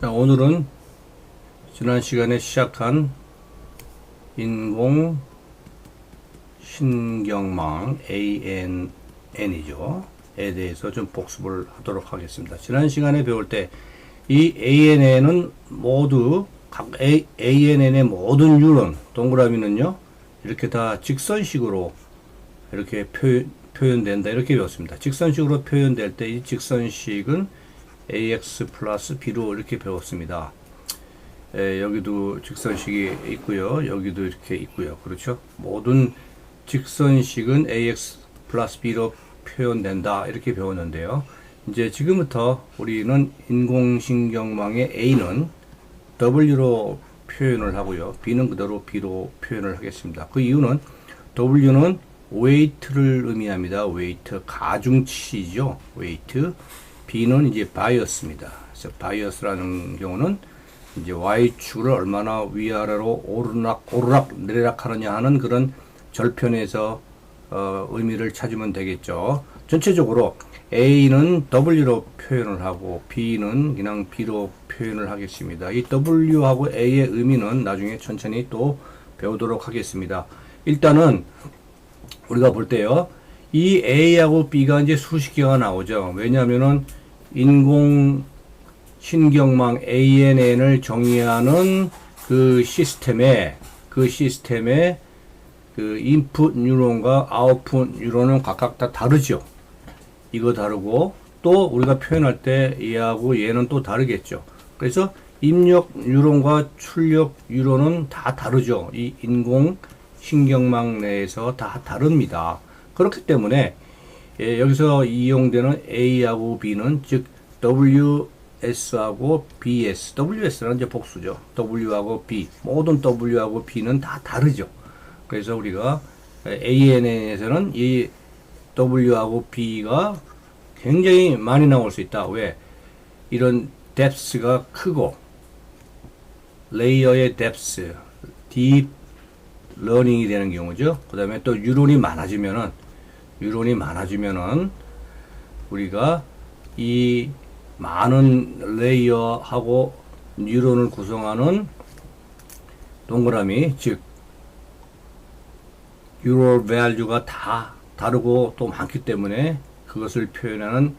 자, 오늘은 지난 시간에 시작한 인공신경망 ANN이죠. 에 대해서 좀 복습을 하도록 하겠습니다. 지난 시간에 배울 때 이 ANN은 모두 각 ANN의 모든 뉴런 동그라미는요 이렇게 다 직선식으로 이렇게 표현된다 이렇게 배웠습니다. 직선식으로 표현될 때 이 직선식은 AX 플러스 B로 이렇게 배웠습니다. 여기도 직선식이 있고요. 여기도 이렇게 있고요. 그렇죠? 모든 직선식은 AX 플러스 B로 표현된다. 이렇게 배웠는데요. 이제 지금부터 우리는 인공신경망의 A는 W로 표현을 하고요. B는 그대로 B로 표현을 하겠습니다. 그 이유는 W는 weight를 의미합니다. weight, 가중치죠. weight. B는 이제 bias입니다. 그래서 bias라는 경우는 이제 Y축을 얼마나 위아래로 오르락 내리락 하느냐 하는 그런 절편에서 의미를 찾으면 되겠죠. 전체적으로 A는 W로 표현을 하고 B는 그냥 B로 표현을 하겠습니다. 이 W하고 A의 의미는 나중에 천천히 또 배우도록 하겠습니다. 일단은 우리가 볼 때요. 이 A하고 B가 이제 수식 개가 나오죠. 왜냐하면은 인공신경망 ANN을 정의하는 그 시스템에 그 인풋 뉴런과 아웃풋 뉴런은 각각 다 다르죠. 이거 다르고 또 우리가 표현할 때 얘하고 얘는 또 다르겠죠. 그래서 입력 뉴런과 출력 뉴런은 다 다르죠. 이 인공신경망 내에서 다 다릅니다. 그렇기 때문에 여기서 이용되는 A하고 B는 즉 WS하고 BS, WS는 이제 복수죠. W하고 B, 모든 W하고 B는 다 다르죠. 그래서 우리가 ANN에서는 이 W하고 B가 굉장히 많이 나올 수 있다. 왜? 이런 depth가 크고 레이어의 depth, deep learning이 되는 경우죠. 그 다음에 또 뉴런이 많아지면은 우리가 이 많은 레이어하고 뉴런을 구성하는 동그라미, 즉 neural value가 다 다르고 또 많기 때문에 그것을 표현하는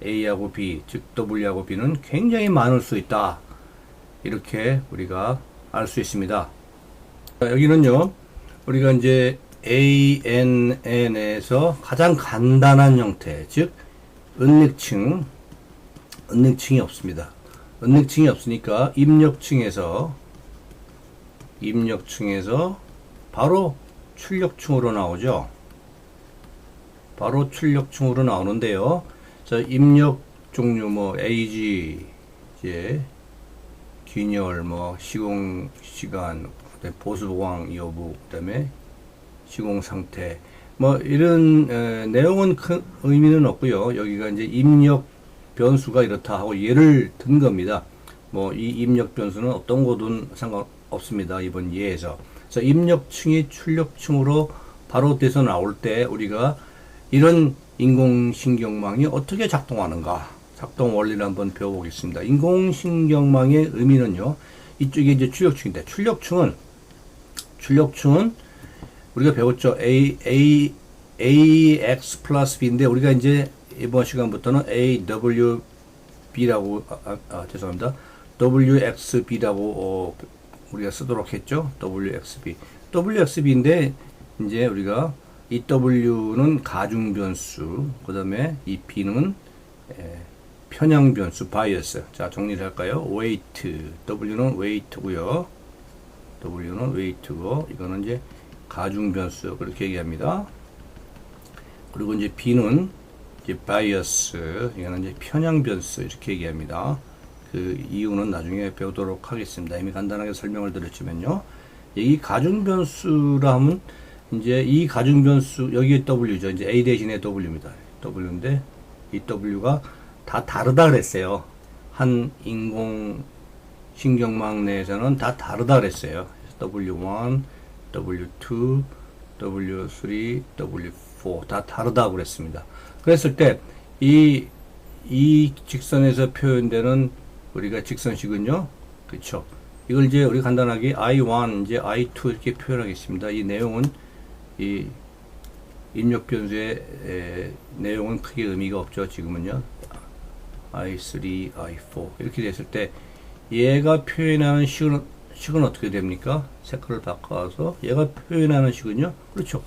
A하고 B, 즉 W하고 B는 굉장히 많을 수 있다. 이렇게 우리가 알 수 있습니다. 여기는요, 우리가 이제 ANN에서 가장 간단한 형태, 즉 은닉층이 없습니다. 은닉층이 없으니까 입력층에서 바로 출력층으로 나오죠. 바로 출력층으로 나오는데요. 자, 입력 종류 뭐 AG, 이제 균열, 뭐 시공 시간, 보수 보강 여부, 그다음에 시공 상태, 뭐 이런 내용은 큰 의미는 없고요. 여기가 이제 입력 변수가 이렇다 하고 예를 든 겁니다. 뭐 이 입력 변수는 어떤 거든 상관없습니다. 이번 예에서. 그래서 입력층이 출력층으로 바로 돼서 나올 때 우리가 이런 인공신경망이 어떻게 작동하는가, 작동 원리를 한번 배워보겠습니다. 인공신경망의 의미는요, 이쪽에 이제 출력층인데, 출력층은 우리가 배웠죠. AX 플러스 B인데, 우리가 이제 이번 시간부터는 AWB라고, 죄송합니다. WXB라고, 우리가 쓰도록 했죠. WXB. WXB인데, 이제 우리가 이 W는 가중변수, 그 다음에 이 B는 편향변수, 바이어스. 자, 정리를 할까요? weight, W는 weight고요. 이거는 이제 가중변수, 그렇게 얘기합니다. 그리고 이제 B는 이제 바이어스, 이거는 이제 편향변수, 이렇게 얘기합니다. 그 이유는 나중에 배우도록 하겠습니다. 이미 간단하게 설명을 드렸지만요. 이 가중변수라 하면 이제 이 가중변수, 여기 W죠. 이제 A 대신에 W입니다. W인데, 이 W가 다 다르다 그랬어요. 한 인공신경망 내에서는 다 다르다 그랬어요. W1, W2, W3, W4 다 다르다고 그랬습니다. 그랬을 때 이 직선에서 표현되는 우리가 직선식은요, 그쵸. 이걸 이제 우리 간단하게 I1, 이제 I2 이렇게 표현하겠습니다. 이 내용은, 이 입력 변수의 내용은 크게 의미가 없죠. 지금은요. I3, I4 이렇게 됐을 때 얘가 표현하는 식은 어떻게 됩니까? 색깔을 바꿔서 얘가 표현하는 식은요. 그렇죠.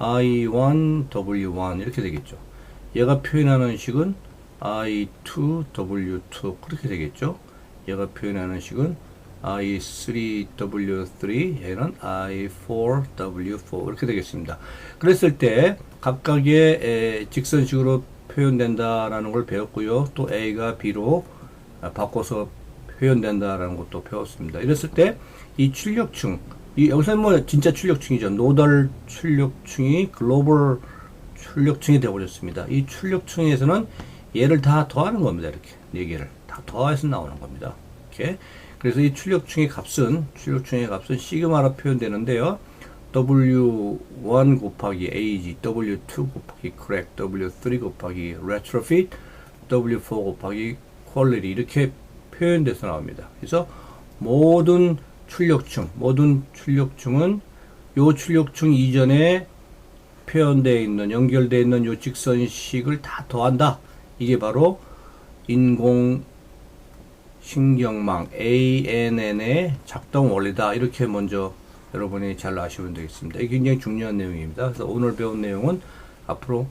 I1, W1 이렇게 되겠죠. 얘가 표현하는 식은 I2, W2 그렇게 되겠죠. 얘가 표현하는 식은 I3, W3 얘는 I4, W4 이렇게 되겠습니다. 그랬을 때 각각의 직선식으로 표현된다라는 걸 배웠고요. 또 A가 B로 바꿔서 표현된다라는 것도 배웠습니다. 이랬을 때 이 출력층, 여기서는 뭐 진짜 출력층이죠. 노덜 출력층이 글로벌 출력층이 되어버렸습니다. 이 출력층에서는 얘를 다 더하는 겁니다. 이렇게 4개를 다 더해서 나오는 겁니다. 이렇게. 그래서 이 출력층의 값은 시그마로 표현되는데요. W1 곱하기 AG, W2 곱하기 correct, W3 곱하기 retrofit, W4 곱하기 quality 이렇게 표현돼서 나옵니다. 그래서 모든 출력층은 요 출력층 이전에 표현되어 있는, 연결되어 있는 요 직선식을 다 더한다. 이게 바로 인공신경망 ANN의 작동 원리다. 이렇게 먼저 여러분이 잘 아시면 되겠습니다. 이게 굉장히 중요한 내용입니다. 그래서 오늘 배운 내용은 앞으로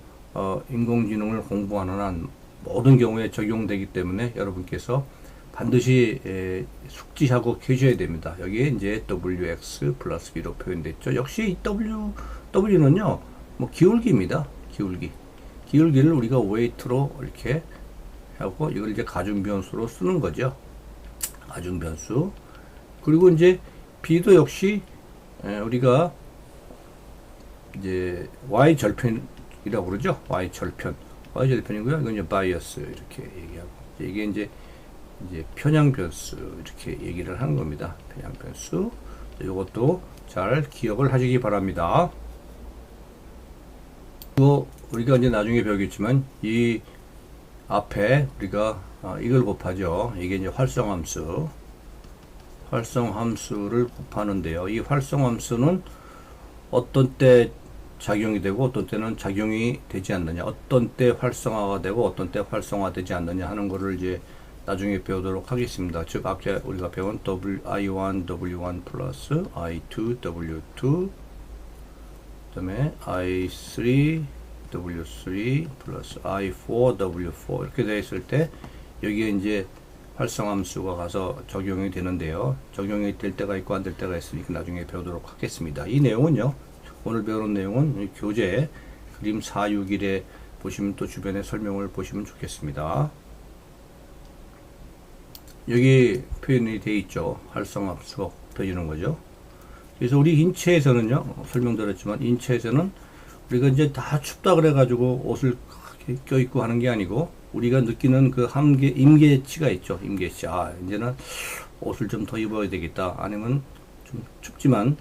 인공지능을 공부하는 한 모든 경우에 적용되기 때문에 여러분께서 반드시 숙지하고 계셔야 됩니다. 여기에 이제 WX 플러스 B로 표현됐죠. 역시 이 W는요, 뭐 기울기입니다. 기울기를 우리가 웨이트로 이렇게 하고 이걸 이제 가중변수로 쓰는 거죠. 가중변수. 그리고 이제 B도 역시 우리가 이제 Y 절편이라고 그러죠. Y 절편이고요. 이건 이제 바이어스 이렇게 얘기하고 이게 이제 편향 변수 이렇게 얘기를 하는 겁니다. 편향 변수. 이것도 잘 기억을 하시기 바랍니다. 또 우리가 이제 나중에 배우겠지만 이 앞에 우리가 이걸 곱하죠. 이게 이제 활성함수를 곱하는데요. 이 활성함수는 어떤 때 작용이 되고 어떤 때는 작용이 되지 않느냐, 어떤 때 활성화가 되고 어떤 때 활성화되지 않느냐 하는 거를 이제 나중에 배우도록 하겠습니다. 즉 아까 우리가 배운 I1, W1 플러스 I2, W2 그다음에 I3, W3 플러스 I4, W4 이렇게 되어 있을 때 여기에 이제 활성함수가 가서 적용이 되는데요. 적용이 될 때가 있고 안 될 때가 있으니까 나중에 배우도록 하겠습니다. 이 내용은요. 오늘 배우는 내용은 교재 그림 461에 보시면 또 주변에 설명을 보시면 좋겠습니다. 여기 표현이 되어 있죠. 활성함수가 곱해지는 거죠. 그래서 우리 인체에서는요, 설명드렸지만 인체에서는 우리가 이제 다 춥다 그래가지고 옷을 껴입고 하는 게 아니고 우리가 느끼는 그 임계치가 있죠. 임계치. 이제는 옷을 좀 더 입어야 되겠다. 아니면 좀 춥지만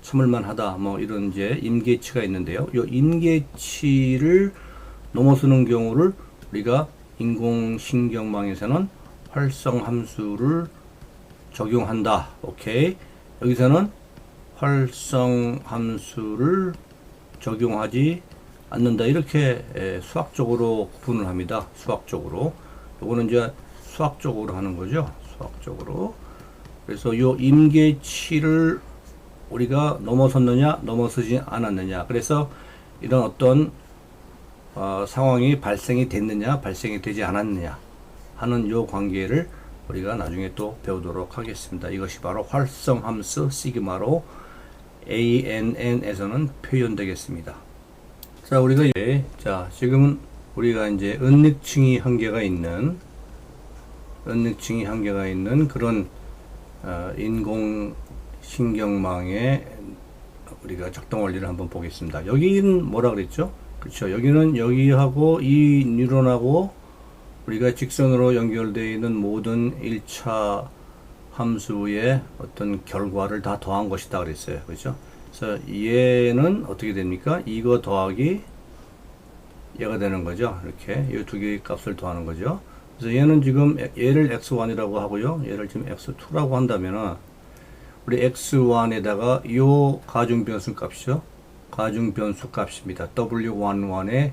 참을만 하다. 뭐 이런 이제 임계치가 있는데요. 이 임계치를 넘어서는 경우를 우리가 인공신경망에서는 활성함수를 적용한다. 오케이. 여기서는 활성함수를 적용하지 않는다. 이렇게 수학적으로 구분을 합니다. 수학적으로. 요거는 이제 수학적으로 하는 거죠. 수학적으로. 그래서 요 임계치를 우리가 넘어섰느냐, 넘어서지 않았느냐. 그래서 이런 어떤 상황이 발생이 됐느냐, 발생이 되지 않았느냐 하는 요 관계를 우리가 나중에 또 배우도록 하겠습니다. 이것이 바로 활성함수 시그마로 ANN에서는 표현되겠습니다. 자, 우리가 지금은 우리가 이제 은닉층이 한계가 있는 그런 인공신경망의 우리가 작동 원리를 한번 보겠습니다. 여기는 뭐라 그랬죠? 그렇죠. 여기는 여기하고 이 뉴런하고 우리가 직선으로 연결되어 있는 모든 1차 함수의 어떤 결과를 다 더한 것이다 그랬어요. 그렇죠? 그래서 얘는 어떻게 됩니까? 이거 더하기 얘가 되는 거죠. 이렇게 이 두 개의 값을 더하는 거죠. 그래서 얘는 지금 얘를 x1이라고 하고요. 얘를 지금 x2라고 한다면은 우리 x1에다가 요 가중 변수 값이죠. 가중 변수 값입니다. w11에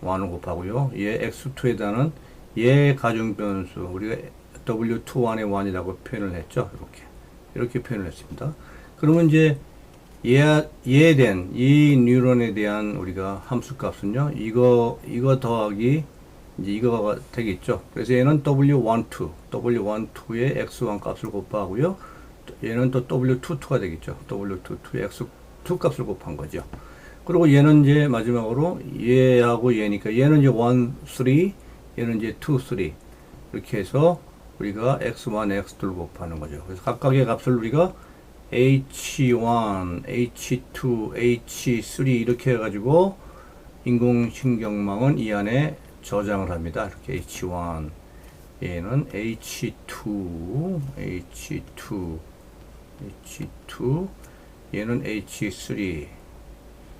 1을 곱하고요. 얘 x2에다는 얘 가중 변수 우리가 w21에 1이라고 표현을 했죠. 이렇게 표현을 했습니다. 그러면 이제 얘에 대한 이 뉴런에 대한 우리가 함수 값은요. 이거 더하기 이제 이거가 되겠죠. 그래서 얘는 w12에 x1 값을 곱하고요. 얘는 또 w22가 되겠죠. w22에 x2 값을 곱한 거죠. 그리고 얘는 이제 마지막으로 얘하고 얘니까 얘는 이제 1, 3, 얘는 이제 2, 3 이렇게 해서 우리가 x1, x2를 곱하는 거죠. 그래서 각각의 값을 우리가 h1, h2, h3 이렇게 해가지고 인공신경망은 이 안에 저장을 합니다. 이렇게 h1, 얘는 h2, 얘는 h3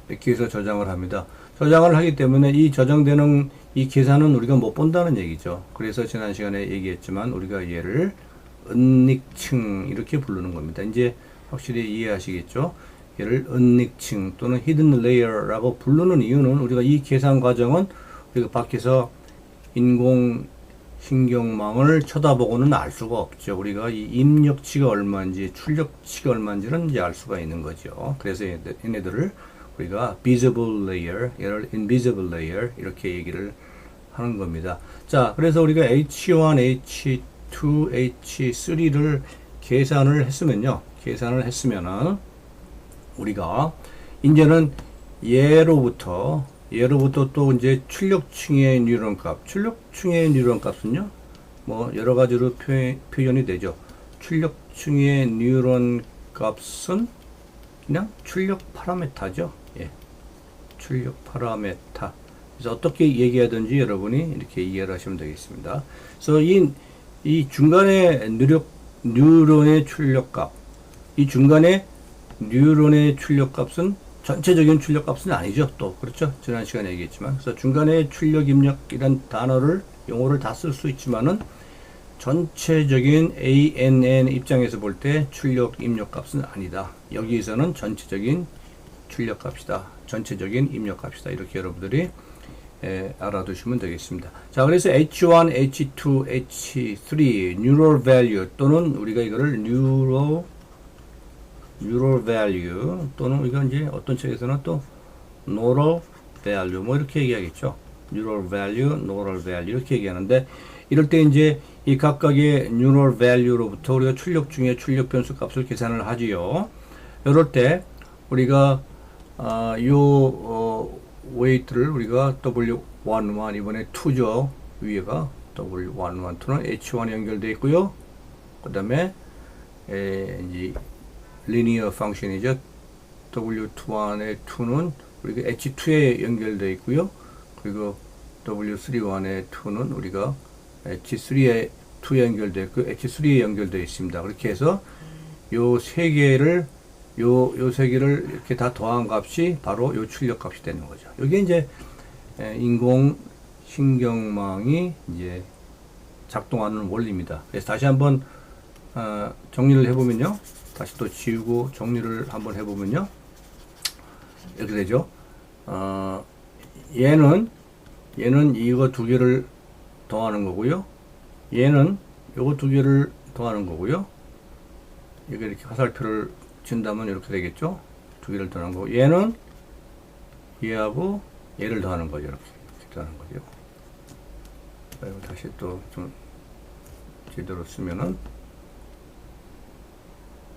이렇게 해서 저장을 합니다. 저장을 하기 때문에 이 저장되는 이 계산은 우리가 못 본다는 얘기죠. 그래서 지난 시간에 얘기했지만 우리가 얘를 은닉층 이렇게 부르는 겁니다. 이제 확실히 이해하시겠죠? 얘를 은닉층 또는 hidden layer라고 부르는 이유는 우리가 이 계산 과정은 우리가 밖에서 인공신경망을 쳐다보고는 알 수가 없죠. 우리가 이 입력치가 얼마인지 출력치가 얼마인지는 이제 알 수가 있는 거죠. 그래서 얘네들을 우리가 visible layer, 얘를 invisible layer 이렇게 얘기를 하는 겁니다. 자, 그래서 우리가 H1, H2, H3를 계산을 했으면은 우리가 이제는 얘로부터 또 이제 출력층의 뉴런 값은요, 뭐 여러 가지로 표현이 되죠. 출력층의 뉴런 값은 그냥 출력 파라메타죠. 예. 출력 파라메타. 그래서 어떻게 얘기하든지 여러분이 이렇게 이해를 하시면 되겠습니다. 그래서 이 중간에 뉴런의 출력값, 이 중간에 뉴런의 출력값은 전체적인 출력값은 아니죠. 또 그렇죠. 지난 시간에 얘기했지만 그래서 중간에 출력 입력이란 용어를 다 쓸 수 있지만은 전체적인 ANN 입장에서 볼 때 출력 입력값은 아니다. 여기에서는 전체적인 출력값이다. 전체적인 입력값이다. 이렇게 여러분들이 알아두시면 되겠습니다. 자, 그래서 H1, H2, H3 neural value 또는 우리가 이거를 neural value 또는 우리가 이제 어떤 책에서는 또 neural value 뭐 이렇게 얘기하겠죠. neural value 이렇게 얘기하는데 이럴 때 이제 이 각각의 neural value로부터 우리가 출력 중에 출력 변수 값을 계산을 하지요. 이럴 때 우리가 weight를 우리가 W11 이번에 2죠. 위에가 W11, 2는 H1에 연결되어 있고요. 그 다음에 이제 linear function이죠. W21의 2는 우리가 H2에 연결되어 있고요. 그리고 W31의 2는 우리가 H3에 2에 연결되어 있고 H3에 연결되어 있습니다. 그렇게 해서 요 세 개를 이렇게 다 더한 값이 바로 요 출력 값이 되는 거죠. 이게 이제 인공신경망이 이제 작동하는 원리입니다. 그래서 다시 한번 정리를 해보면요. 다시 또 지우고 정리를 한번 해보면요. 이렇게 되죠. 얘는 이거 두 개를 더하는 거고요. 얘는 요거 두 개를 더하는 거고요. 이게 이렇게 화살표를 친다면 이렇게 되겠죠. 두 개를 더하는 거고 얘는 얘하고 얘를 더하는 거죠. 이렇게 더하는 거죠. 그리고 다시 또 좀 제대로 쓰면은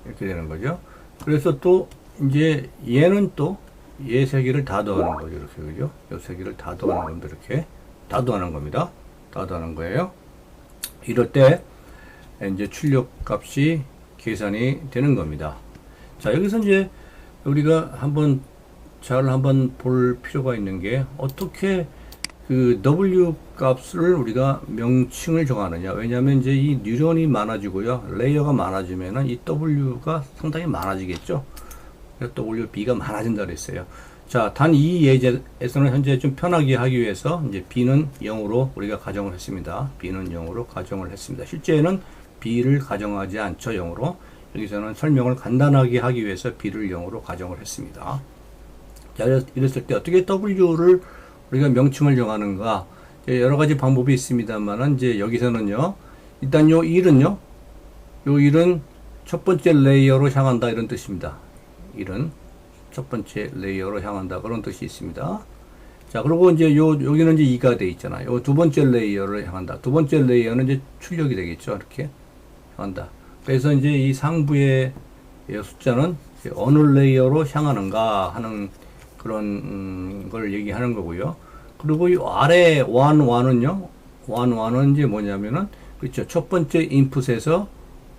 이렇게 되는 거죠. 그래서 또 이제 얘는 또 얘 세 개를 다 더하는 거죠. 이렇게 그죠? 요 세 개를 다 더하는 건데 이렇게 다 더하는 겁니다. 다 더하는 거예요. 이럴 때 이제 출력 값이 계산이 되는 겁니다. 자, 여기서 이제 우리가 한번 볼 필요가 있는 게 어떻게 그 W 값을 우리가 명칭을 정하느냐. 왜냐하면 이제 이 뉴런이 많아지고요. 레이어가 많아지면은 이 W가 상당히 많아지겠죠. 그래서 WB가 많아진다 그랬어요. 자, 단 이 예제에서는 현재 좀 편하게 하기 위해서 이제 B는 0으로 우리가 가정을 했습니다. B는 0으로 가정을 했습니다. 실제는 B를 가정하지 않죠. 0으로. 여기서는 설명을 간단하게 하기 위해서 B를 0으로 가정을 했습니다. 자, 이랬을 때 어떻게 W를 우리가 명칭을 정하는가? 여러 가지 방법이 있습니다만은 이제 여기서는요. 일단 요 1은요. 요 1은 첫 번째 레이어로 향한다 이런 뜻입니다. 1은 첫 번째 레이어로 향한다 그런 뜻이 있습니다. 자, 그리고 이제 여기는 이제 2가 돼 있잖아요. 요 두 번째 레이어를 향한다. 두 번째 레이어는 이제 출력이 되겠죠. 이렇게 향한다. 그래서 이제 이 상부의 숫자는 어느 레이어로 향하는가 하는 그런 걸 얘기하는 거고요. 그리고 이 아래 1은요. 1은 이제 뭐냐면은 그렇죠. 첫 번째 인풋에서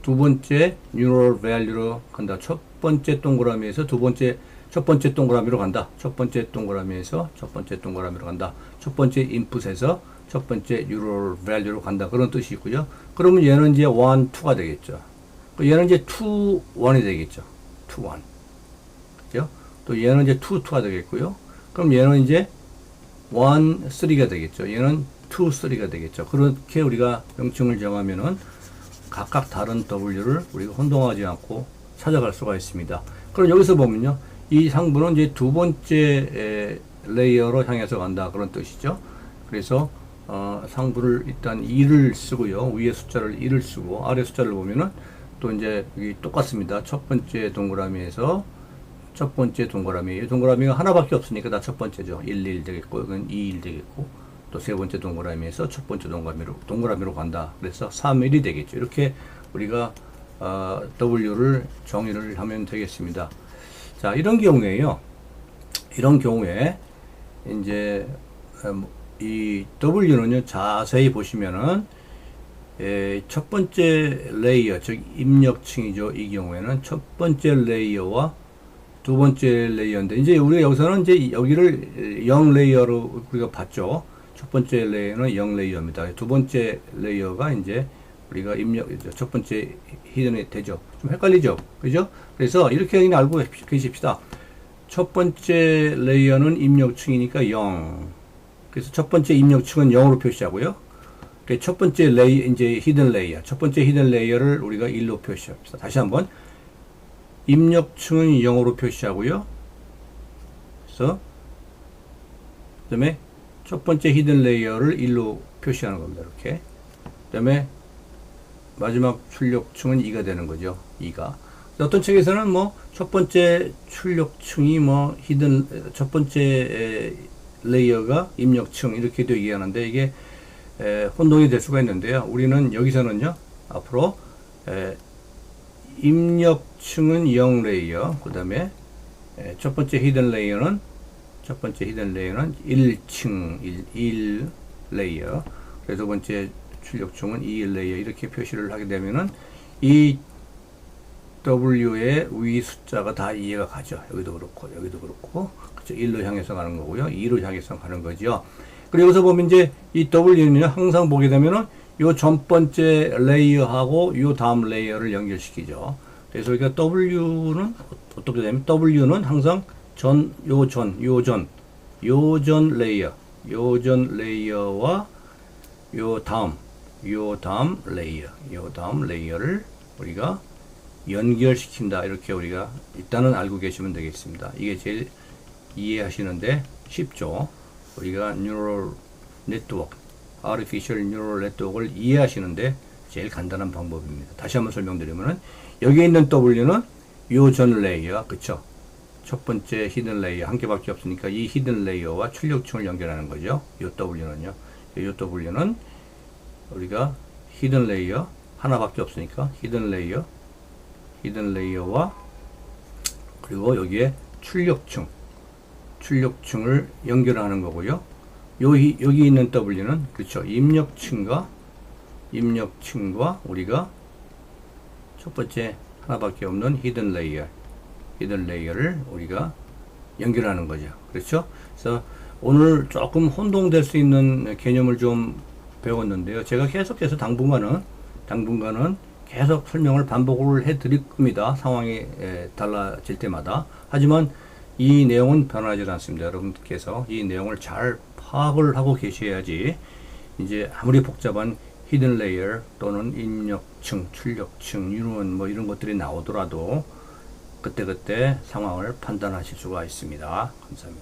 두 번째 뉴럴 밸류로 간다. 첫 번째 동그라미에서 첫 번째 동그라미로 간다. 첫 번째 동그라미에서 첫 번째 동그라미로 간다. 첫 번째 인풋에서 첫 번째 뉴럴 밸류로 간다. 그런 뜻이 있고요. 그러면 얘는 이제 1, 2가 되겠죠. 얘는 이제 2, 1이 되겠죠. 2, 1. 그죠? 또 얘는 이제 2, 2가 되겠고요. 그럼 얘는 이제 1, 3가 되겠죠. 얘는 2, 3가 되겠죠. 그렇게 우리가 명칭을 정하면은 각각 다른 W를 우리가 혼동하지 않고 찾아갈 수가 있습니다. 그럼 여기서 보면요. 이 상부는 이제 두 번째 레이어로 향해서 간다. 그런 뜻이죠. 그래서 상부를 일단 2를 쓰고요. 위에 숫자를 1을 쓰고 아래 숫자를 보면은 또 이제 여기 똑같습니다. 첫 번째 동그라미에서 첫 번째 동그라미. 이 동그라미가 하나밖에 없으니까 다 첫 번째죠. 1, 1 되겠고 이건 2, 1 되겠고 또 세 번째 동그라미에서 첫 번째 동그라미로 간다. 그래서 3, 1이 되겠죠. 이렇게 우리가 W를 정의를 하면 되겠습니다. 자, 이런 경우에요. 이런 경우에 이제 이 W는요. 자세히 보시면은 첫 번째 레이어, 즉 입력층이죠. 이 경우에는 첫 번째 레이어와 두 번째 레이어인데 이제 우리가 여기서는 이제 여기를 0 레이어로 우리가 봤죠. 첫 번째 레이어는 0 레이어입니다. 두 번째 레이어가 이제 우리가 첫 번째 히든이 되죠. 좀 헷갈리죠. 그죠? 그래서 이렇게 그냥 알고 계십시다. 첫 번째 레이어는 입력층이니까 0. 그래서 첫 번째 입력층은 0으로 표시하고요. 첫 번째 이제 히든 레이어. 첫 번째 히든 레이어를 우리가 1로 표시합시다. 다시 한번. 입력층은 0으로 표시하고요. 그래서, 그 다음에 첫 번째 히든 레이어를 1로 표시하는 겁니다. 이렇게. 그 다음에 마지막 출력층은 2가 되는 거죠. 2가. 어떤 책에서는 뭐 첫 번째 출력층이 뭐 첫 번째 레이어가 입력층 이렇게도 얘기하는데 이게 혼동이 될 수가 있는데요. 우리는 여기서는요. 앞으로 입력층은 0 레이어. 그다음에 첫 번째 히든 레이어는 1층 1 레이어. 그래서 두 번째 출력층은 2 레이어 이렇게 표시를 하게 되면은 이 W의 위 숫자가 다 이해가 가죠. 여기도 그렇고 여기도 그렇고 그렇죠. 1로 향해서 가는 거고요. 2로 향해서 가는 거죠. 그리고 여기서 보면 이제 이 W는 항상 보게 되면은 요 전 번째 레이어하고 요 다음 레이어를 연결시키죠. 그래서 우리가 W는 어떻게 되냐면 W는 항상 요전 레이어와 요 다음 레이어를 우리가 연결시킨다. 이렇게 우리가 일단은 알고 계시면 되겠습니다. 이게 제일 이해하시는데 쉽죠. 우리가 뉴럴 네트워크, 아티피셜 뉴럴 네트워크를 이해하시는데 제일 간단한 방법입니다. 다시 한번 설명드리면은 여기 있는 W는 요 전 레이어, 그쵸? 첫 번째 히든 레이어 한 개밖에 없으니까 이 히든 레이어와 출력층을 연결하는 거죠. 요 W는요. 요 W는 우리가 히든 레이어 하나밖에 없으니까 히든 레이어와 그리고 여기에 출력층을 연결하는 거고요. 여기 있는 W는 그렇죠. 입력층과 우리가 첫 번째 하나밖에 없는 히든 레이어를 우리가 연결하는 거죠. 그렇죠? 그래서 오늘 조금 혼동될 수 있는 개념을 좀 배웠는데요. 제가 계속해서 당분간은 계속 설명을 반복을 해 드릴 겁니다. 상황이 달라질 때마다. 하지만 이 내용은 변하지 않습니다. 여러분께서 이 내용을 잘 파악을 하고 계셔야지 이제 아무리 복잡한 히든 레이어 또는 입력층, 출력층, 유언 뭐 이런 것들이 나오더라도 그때그때 상황을 판단하실 수가 있습니다. 감사합니다.